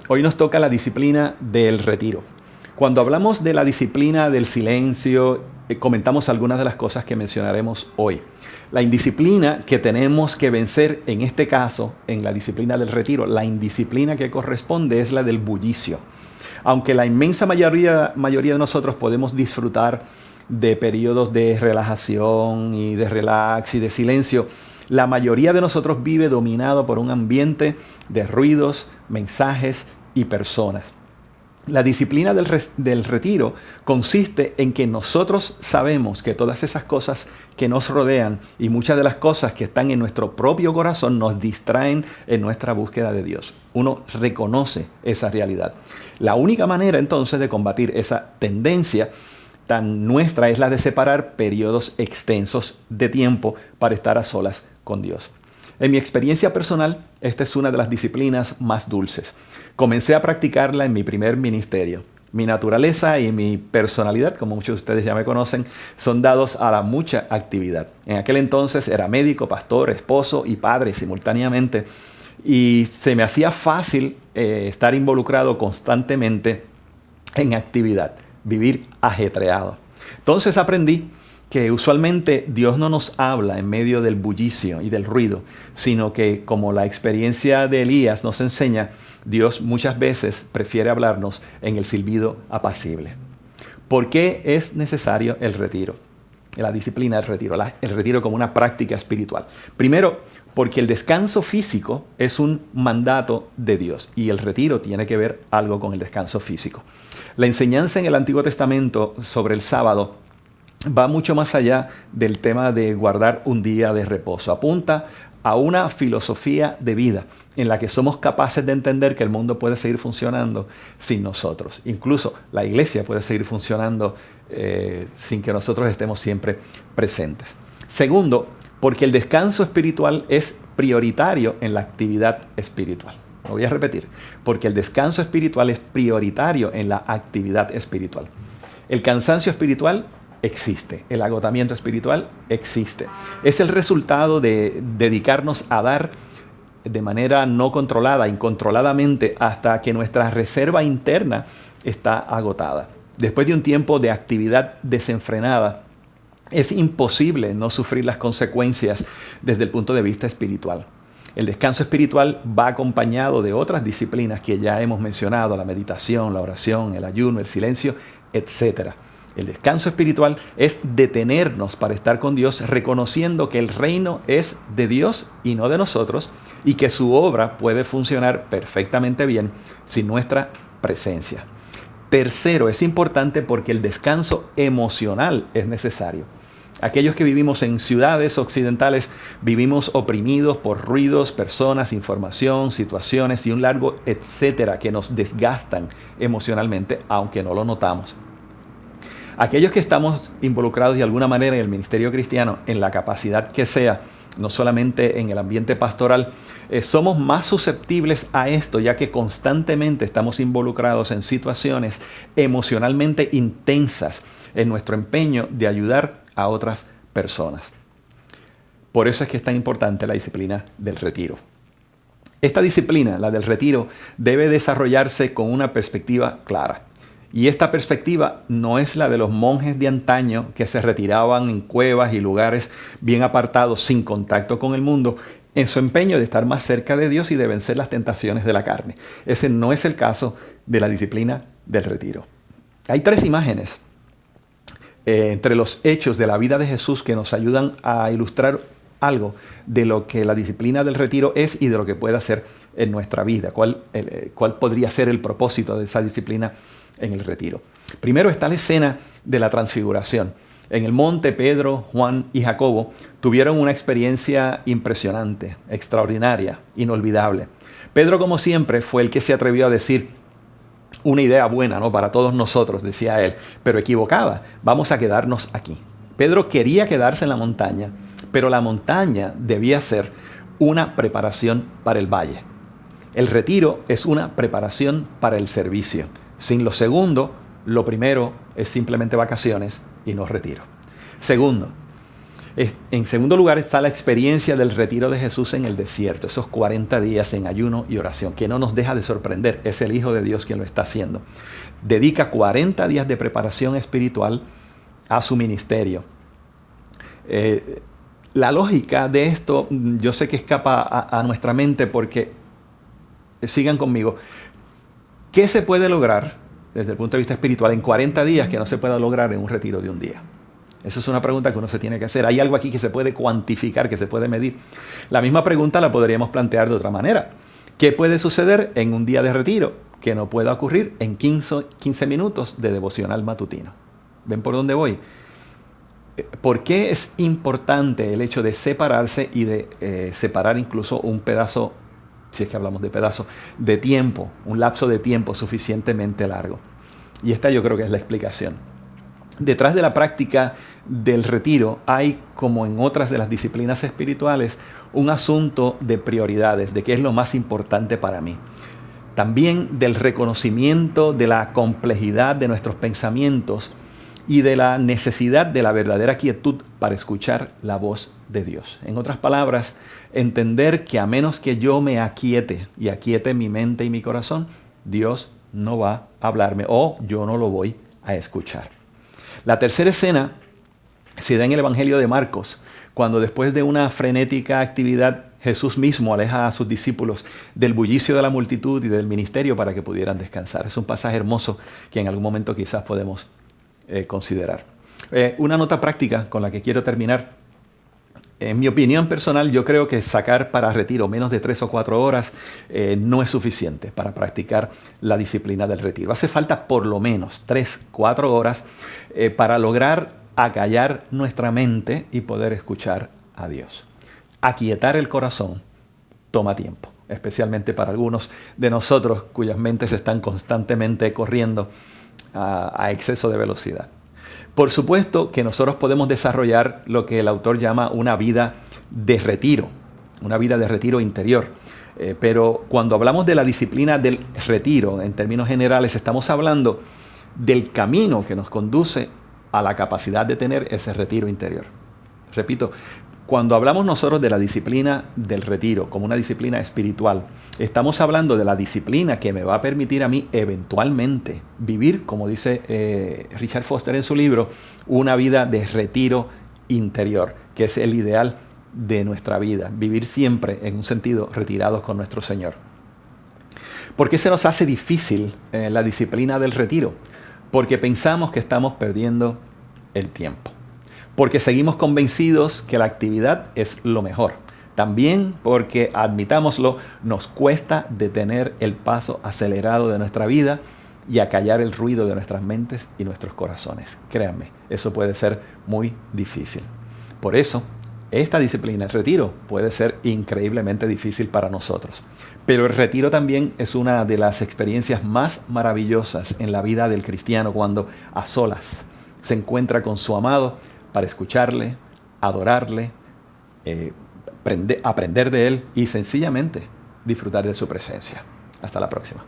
Hoy nos toca la disciplina del retiro. Cuando hablamos de la disciplina del silencio, comentamos algunas de las cosas que mencionaremos hoy. La indisciplina que tenemos que vencer en este caso, en la disciplina del retiro, la indisciplina que corresponde es la del bullicio. Aunque la inmensa mayoría de nosotros podemos disfrutar de periodos de relajación y de relax y de silencio, la mayoría de nosotros vive dominado por un ambiente de ruidos, mensajes y personas. La disciplina del retiro consiste en que nosotros sabemos que todas esas cosas que nos rodean y muchas de las cosas que están en nuestro propio corazón nos distraen en nuestra búsqueda de Dios. Uno reconoce esa realidad. La única manera entonces de combatir esa tendencia tan nuestra es la de separar periodos extensos de tiempo para estar a solas con Dios. En mi experiencia personal, esta es una de las disciplinas más dulces. Comencé a practicarla en mi primer ministerio. Mi naturaleza y mi personalidad, como muchos de ustedes ya me conocen, son dados a la mucha actividad. En aquel entonces era médico, pastor, esposo y padre simultáneamente. Y se me hacía fácil estar involucrado constantemente en actividad, vivir ajetreado. Entonces aprendí que usualmente Dios no nos habla en medio del bullicio y del ruido, sino que, como la experiencia de Elías nos enseña, Dios muchas veces prefiere hablarnos en el silbido apacible. ¿Por qué es necesario el retiro? La disciplina del retiro, el retiro como una práctica espiritual. Primero, porque el descanso físico es un mandato de Dios y el retiro tiene que ver algo con el descanso físico. La enseñanza en el Antiguo Testamento sobre el sábado va mucho más allá del tema de guardar un día de reposo. Apunta a una filosofía de vida en la que somos capaces de entender que el mundo puede seguir funcionando sin nosotros. Incluso la iglesia puede seguir funcionando sin que nosotros estemos siempre presentes. Segundo, porque el descanso espiritual es prioritario en la actividad espiritual. Lo voy a repetir, porque el descanso espiritual es prioritario en la actividad espiritual. El cansancio espiritual existe, el agotamiento espiritual existe. Es el resultado de dedicarnos a dar de manera no controlada, incontroladamente, hasta que nuestra reserva interna está agotada. Después de un tiempo de actividad desenfrenada, es imposible no sufrir las consecuencias desde el punto de vista espiritual. El descanso espiritual va acompañado de otras disciplinas que ya hemos mencionado, la meditación, la oración, el ayuno, el silencio, etc. El descanso espiritual es detenernos para estar con Dios, reconociendo que el reino es de Dios y no de nosotros, y que su obra puede funcionar perfectamente bien sin nuestra presencia. Tercero, es importante porque el descanso emocional es necesario. Aquellos que vivimos en ciudades occidentales vivimos oprimidos por ruidos, personas, información, situaciones y un largo etcétera que nos desgastan emocionalmente, aunque no lo notamos. Aquellos que estamos involucrados de alguna manera en el ministerio cristiano, en la capacidad que sea, no solamente en el ambiente pastoral, somos más susceptibles a esto, ya que constantemente estamos involucrados en situaciones emocionalmente intensas en nuestro empeño de ayudar a otras personas. Por eso es que es tan importante la disciplina del retiro. Esta disciplina, la del retiro, debe desarrollarse con una perspectiva clara. Y esta perspectiva no es la de los monjes de antaño que se retiraban en cuevas y lugares bien apartados sin contacto con el mundo en su empeño de estar más cerca de Dios y de vencer las tentaciones de la carne. Ese no es el caso de la disciplina del retiro. Hay tres imágenes entre los hechos de la vida de Jesús que nos ayudan a ilustrar algo de lo que la disciplina del retiro es y de lo que puede hacer en nuestra vida. ¿Cuál podría ser el propósito de esa disciplina en el retiro? Primero está la escena de la transfiguración. En el monte, Pedro, Juan y Jacobo tuvieron una experiencia impresionante, extraordinaria, inolvidable. Pedro, como siempre, fue el que se atrevió a decir una idea buena, ¿no?, para todos nosotros, decía él, pero equivocada. Vamos a quedarnos aquí. Pedro quería quedarse en la montaña, pero la montaña debía ser una preparación para el valle. El retiro es una preparación para el servicio. Sin lo segundo, lo primero es simplemente vacaciones y no retiro. Segundo, En segundo lugar está la experiencia del retiro de Jesús en el desierto, esos 40 días en ayuno y oración, que no nos deja de sorprender. Es el Hijo de Dios quien lo está haciendo. Dedica 40 días de preparación espiritual a su ministerio. La lógica de esto, yo sé que escapa a nuestra mente porque, sigan conmigo, ¿qué se puede lograr desde el punto de vista espiritual en 40 días que no se pueda lograr en un retiro de un día? Esa es una pregunta que uno se tiene que hacer. ¿Hay algo aquí que se puede cuantificar, que se puede medir? La misma pregunta la podríamos plantear de otra manera. ¿Qué puede suceder en un día de retiro que no pueda ocurrir en 15 minutos de devocional matutino? ¿Ven por dónde voy? ¿Por qué es importante el hecho de separarse y de separar incluso un pedazo, si es que hablamos de pedazo, de tiempo, un lapso de tiempo suficientemente largo? Y esta yo creo que es la explicación. Detrás de la práctica del retiro hay, como en otras de las disciplinas espirituales, un asunto de prioridades, de qué es lo más importante para mí. También del reconocimiento de la complejidad de nuestros pensamientos y de la necesidad de la verdadera quietud para escuchar la voz de Dios. En otras palabras, entender que a menos que yo me aquiete y aquiete mi mente y mi corazón, Dios no va a hablarme o yo no lo voy a escuchar. La tercera escena se da en el Evangelio de Marcos, cuando después de una frenética actividad, Jesús mismo aleja a sus discípulos del bullicio de la multitud y del ministerio para que pudieran descansar. Es un pasaje hermoso que en algún momento quizás podemos considerar. Una nota práctica con la que quiero terminar. En mi opinión personal, yo creo que sacar para retiro menos de 3 o 4 horas no es suficiente para practicar la disciplina del retiro. Hace falta por lo menos 3, 4 horas para lograr acallar nuestra mente y poder escuchar a Dios. Aquietar el corazón toma tiempo, especialmente para algunos de nosotros cuyas mentes están constantemente corriendo a exceso de velocidad. Por supuesto que nosotros podemos desarrollar lo que el autor llama una vida de retiro interior. Pero cuando hablamos de la disciplina del retiro, en términos generales, estamos hablando del camino que nos conduce a la capacidad de tener ese retiro interior. Repito, cuando hablamos nosotros de la disciplina del retiro como una disciplina espiritual, estamos hablando de la disciplina que me va a permitir a mí eventualmente vivir, como dice Richard Foster en su libro, una vida de retiro interior, que es el ideal de nuestra vida, vivir siempre en un sentido retirados con nuestro Señor. ¿Por qué se nos hace difícil la disciplina del retiro? Porque pensamos que estamos perdiendo el tiempo. Porque seguimos convencidos que la actividad es lo mejor. También porque, admitámoslo, nos cuesta detener el paso acelerado de nuestra vida y acallar el ruido de nuestras mentes y nuestros corazones. Créanme, eso puede ser muy difícil. Por eso, esta disciplina, el retiro, puede ser increíblemente difícil para nosotros. Pero el retiro también es una de las experiencias más maravillosas en la vida del cristiano, cuando a solas se encuentra con su amado para escucharle, adorarle, aprender de él y sencillamente disfrutar de su presencia. Hasta la próxima.